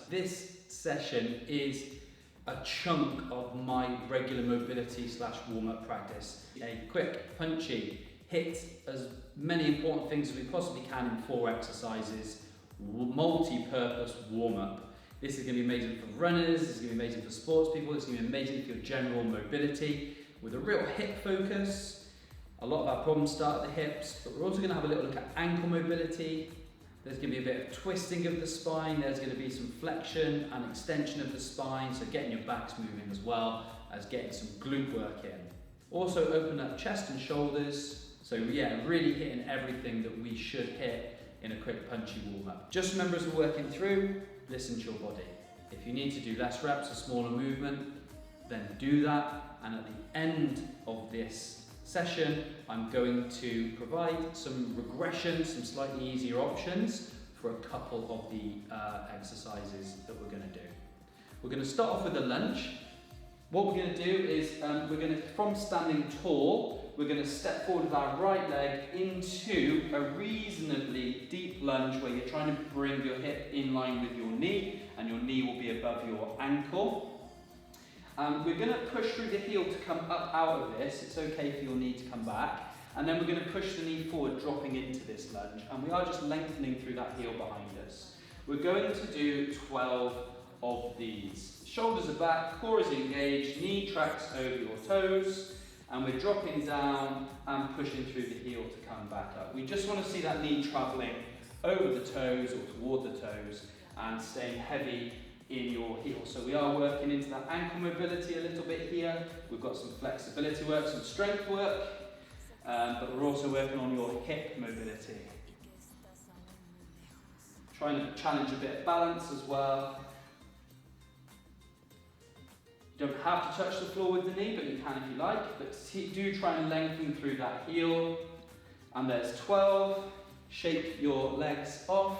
This session is a chunk of my regular mobility / warm-up practice. A quick, punchy, hit as many important things as we possibly can in 4 exercises, multi-purpose warm-up. This is going to be amazing for runners, this is going to be amazing for sports people, it's going to be amazing for your general mobility with a real hip focus. A lot of our problems start at the hips, but we're also going to have a little look at ankle mobility. There's going to be a bit of twisting of the spine, there's going to be some flexion and extension of the spine, so getting your backs moving as well as getting some glute work in. Also open up chest and shoulders, so yeah, really hitting everything that we should hit in a quick punchy warm-up. Just remember as we're working through, listen to your body. If you need to do less reps, a smaller movement, then do that, and at the end of this session, I'm going to provide some regressions, some slightly easier options for a couple of the exercises that we're going to do. We're going to start off with a lunge. What we're going to do is from standing tall, we're going to step forward with our right leg into a reasonably deep lunge where you're trying to bring your hip in line with your knee, and your knee will be above your ankle. We're going to push through the heel to come up out of this. It's okay for your knee to come back. And then we're going to push the knee forward, dropping into this lunge. And we are just lengthening through that heel behind us. We're going to do 12 of these. Shoulders are back, core is engaged, knee tracks over your toes. And we're dropping down and pushing through the heel to come back up. We just want to see that knee traveling over the toes or toward the toes and staying heavy in your heel. So we are working into that ankle mobility a little bit here. We've got some flexibility work, some strength work, but we're also working on your hip mobility. Trying to challenge a bit of balance as well. You don't have to touch the floor with the knee, but you can if you like. But do try and lengthen through that heel. And there's 12. Shake your legs off.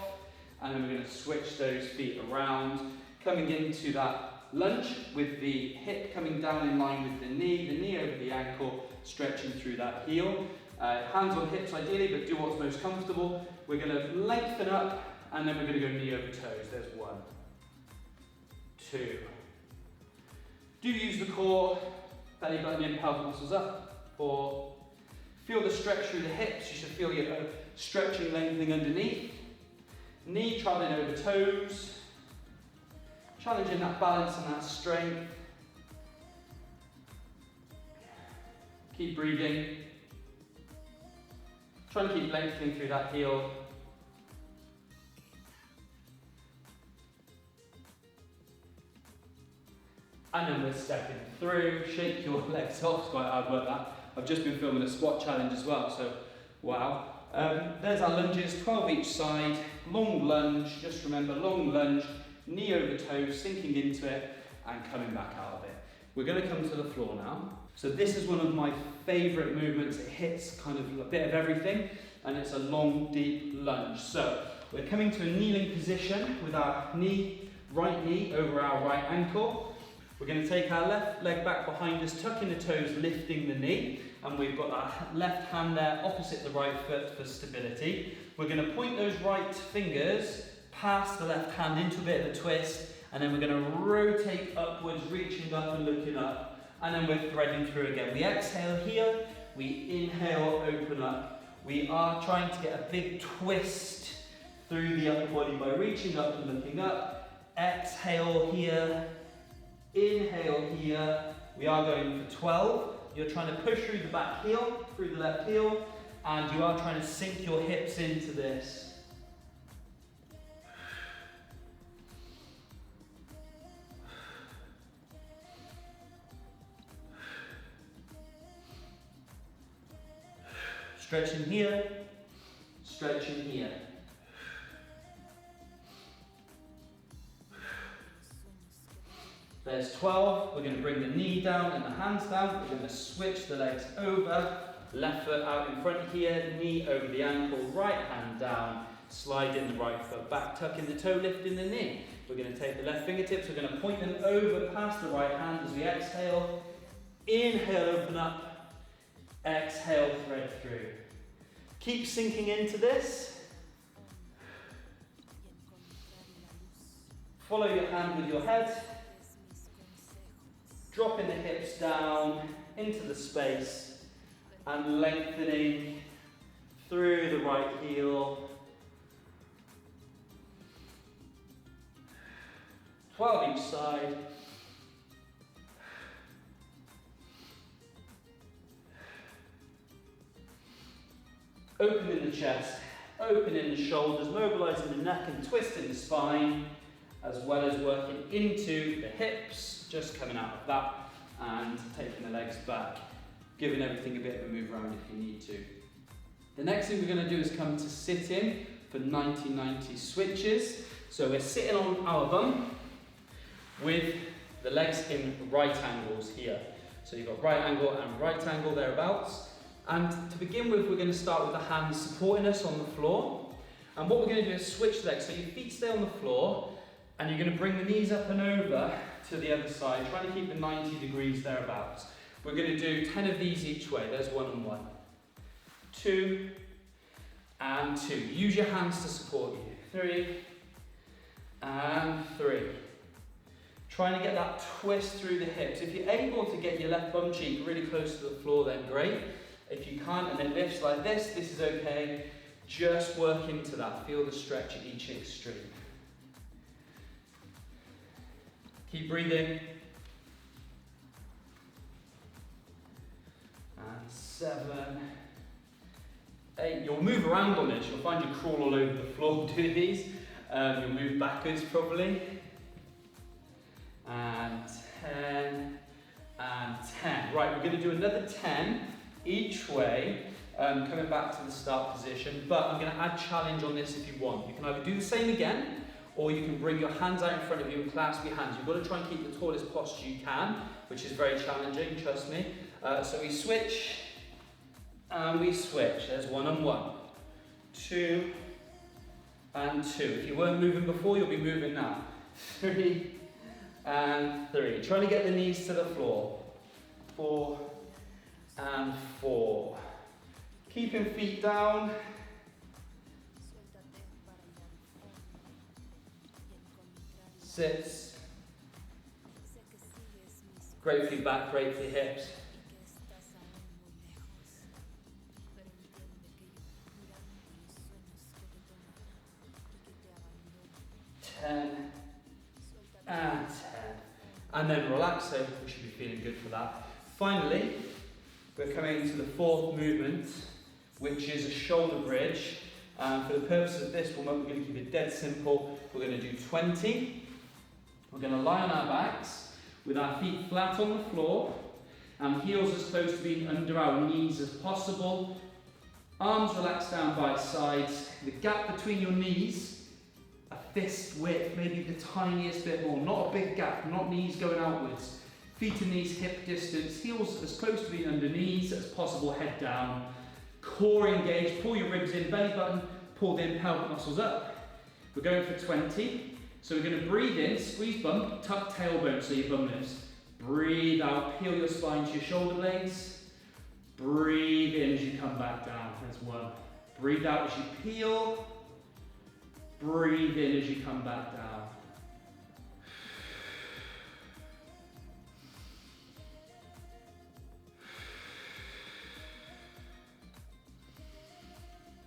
And then we're going to switch those feet around. Coming into that lunge with the hip coming down in line with the knee over the ankle, stretching through that heel. Hands on hips ideally, but do what's most comfortable. We're going to lengthen up, and then we're going to go knee over toes. There's 1, 2. Do use the core, belly button in, pelvic muscles up. 4. Feel the stretch through the hips. You should feel your stretching, lengthening underneath. Knee traveling over toes. Challenging that balance and that strength. Keep breathing. Try and keep lengthening through that heel. And then we're stepping through. Shake your legs off. It's quite hard work that. I've just been filming a squat challenge as well, so wow. There's our lunges, 12 each side. Long lunge, just remember, long lunge. Knee over toes, sinking into it and coming back out of it. We're going to come to the floor now. So this is one of my favourite movements. It hits kind of a bit of everything, and it's a long, deep lunge. So we're coming to a kneeling position with our right knee over our right ankle. We're going to take our left leg back behind us, tucking the toes, lifting the knee, and we've got our left hand there opposite the right foot for stability. We're going to point those right fingers past the left hand into a bit of a twist, and then we're going to rotate upwards, reaching up and looking up, and then we're threading through again. We exhale here, we inhale, open up. We are trying to get a big twist through the upper body by reaching up and looking up. Exhale here, inhale here. We are going for 12. You're trying to push through the back heel, through the left heel, and you are trying to sink your hips into this. Stretching here, stretching here. There's 12. We're going to bring the knee down and the hands down. We're going to switch the legs over. Left foot out in front here, knee over the ankle, right hand down, sliding the right foot back, tucking the toe, lifting the knee. We're going to take the left fingertips, we're going to point them over past the right hand as we exhale. Inhale, open up. Exhale, thread through. Keep sinking into this. 5, Follow your hand with your head. Dropping the hips down into the space and lengthening through the right heel. 12 each side. Opening the chest, opening the shoulders, mobilising the neck and twisting the spine, as well as working into the hips, just coming out of that and taking the legs back, giving everything a bit of a move around if you need to. The next thing we're going to do is come to sitting for 90-90 switches. So we're sitting on our bum with the legs in right angles here. So you've got right angle and right angle thereabouts. And to begin with, we're going to start with the hands supporting us on the floor. And what we're going to do is switch legs. So your feet stay on the floor, and you're going to bring the knees up and over to the other side, trying to keep the 90 degrees thereabouts. We're going to do 10 of these each way. There's 1 and 1. 2 and 2. Use your hands to support you. 3 and 3. Trying to get that twist through the hips. If you're able to get your left bum cheek really close to the floor, then great. If you can't and it lifts like this is okay. Just work into that. Feel the stretch at each extreme. Keep breathing. And 7, 8. You'll move around on this. You'll find you crawl all over the floor doing these. You'll move backwards probably. And 10. And 10. Right, we're going to do another 10 each way, coming back to the start position. But I'm going to add challenge on this if you want. You can either do the same again, or you can bring your hands out in front of you and clasp your hands. You've got to try and keep the tallest posture you can, which is very challenging, trust me. So we switch, and we switch. There's 1 and 1. 2 and 2. If you weren't moving before, you'll be moving now. 3 and 3. Trying to get the knees to the floor. 4 and 4. Keeping feet down. 6. Great for your back, great for your hips. 10 and 10. And then relax, so we should be feeling good for that. Finally, we're coming to the 4th movement, which is a shoulder bridge. For the purpose of this one, we're going to keep it dead simple. We're going to do 20. We're going to lie on our backs with our feet flat on the floor, and heels as close to being under our knees as possible. Arms relaxed down by sides. The gap between your knees, a fist width, maybe the tiniest bit more. Not a big gap, not knees going outwards. Feet and knees hip distance. Heels as close to being under knees as possible, head down. Core engaged, pull your ribs in, belly button, pull the pelvic muscles up. We're going for 20. So we're going to breathe in, squeeze bum, tuck tailbone so your bum lifts. Breathe out, peel your spine to your shoulder blades. Breathe in as you come back down. There's 1. Breathe out as you peel. Breathe in as you come back down.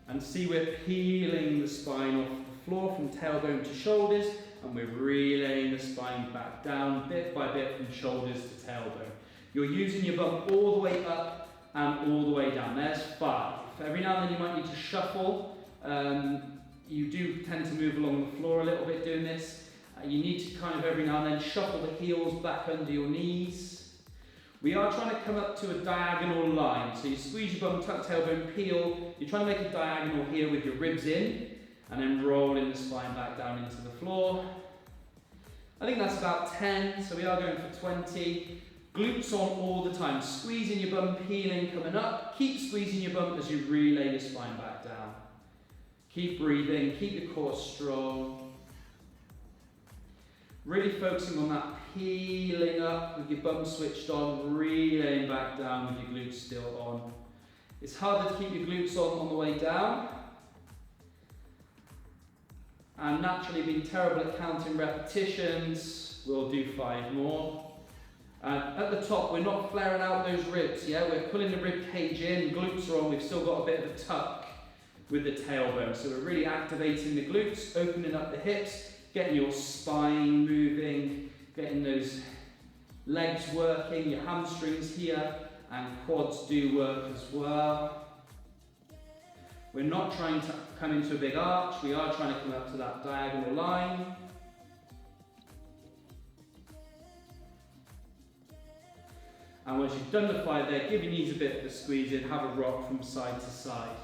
And see, we're peeling the spine off the floor from tailbone to shoulders, and we're relaying the spine back down bit by bit from shoulders to tailbone. You're using your bum all the way up and all the way down. There's 5. Every now and then you might need to shuffle. You do tend to move along the floor a little bit doing this. You need to kind of every now and then shuffle the heels back under your knees. We are trying to come up to a diagonal line. So you squeeze your bum, tuck tailbone, peel. You're trying to make a diagonal here with your ribs in, and then rolling the spine back down into the floor. I think that's about 10, so we are going for 20. Glutes on all the time. Squeezing your bum, peeling, coming up. Keep squeezing your bum as you relay your spine back down. Keep breathing, keep the core strong. Really focusing on that peeling up with your bum switched on, relaying back down with your glutes still on. It's harder to keep your glutes on the way down. And naturally being terrible at counting repetitions, we'll do 5 more. At the top, we're not flaring out those ribs, yeah? We're pulling the rib cage in, glutes are on, we've still got a bit of a tuck with the tailbone. So we're really activating the glutes, opening up the hips, getting your spine moving, getting those legs working, your hamstrings here, and quads do work as well. We're not trying to come into a big arch, we are trying to come up to that diagonal line. And once you've done the 5 there, give your knees a bit of a squeeze in, have a rock from side to side.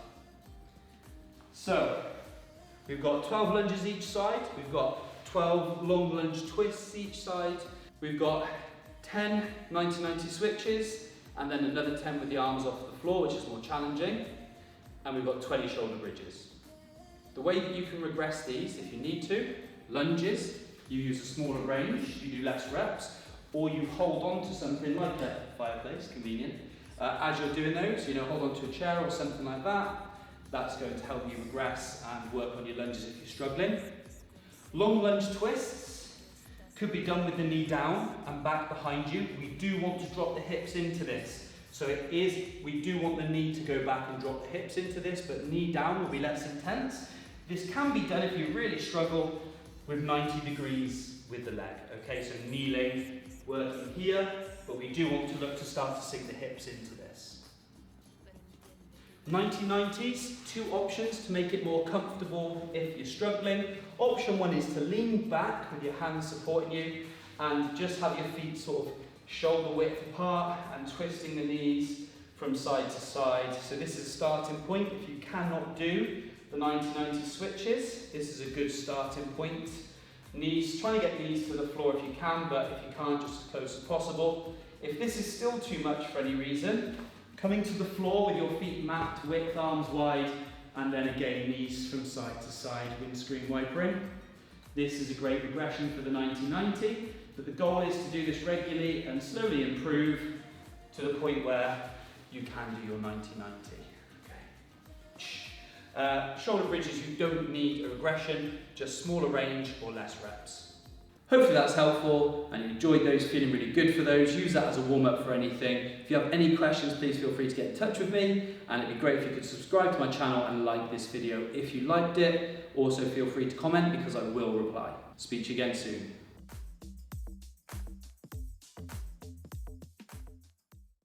So, we've got 12 lunges each side, we've got 12 long lunge twists each side, we've got 10 90-90 switches, and then another 10 with the arms off the floor, which is more challenging, and we've got 20 shoulder bridges. The way that you can regress these, if you need to, lunges, you use a smaller range, you do less reps, or you hold on to something like a fireplace, convenient. As you're doing those, hold on to a chair or something like that. That's going to help you regress and work on your lunges if you're struggling. Long lunge twists could be done with the knee down and back behind you. We do want to drop the hips into this. So we do want the knee to go back and drop the hips into this, but knee down will be less intense. This can be done if you really struggle with 90 degrees with the leg. Okay, so kneeling, working here, but we do want to look to start to sink the hips into this. 90-90s, 2 options to make it more comfortable if you're struggling. Option 1 is to lean back with your hands supporting you and just have your feet sort of shoulder width apart and twisting the knees from side to side. So this is a starting point. If you cannot do the 90-90 switches, this is a good starting point. Knees, try and get knees to the floor if you can, but if you can't, just as close as possible. If this is still too much for any reason, coming to the floor with your feet mapped width, arms wide, and then again knees from side to side, windscreen wiper in. This is a great regression for the 90-90, but the goal is to do this regularly and slowly improve to the point where you can do your 90-90. Shoulder bridges, you don't need a regression, just smaller range or less reps. Hopefully that's helpful and you enjoyed those, feeling really good for those. Use that as a warm-up for anything. If you have any questions, please feel free to get in touch with me, and it'd be great if you could subscribe to my channel and like this video if you liked it. Also feel free to comment because I will reply. Speak to you again soon.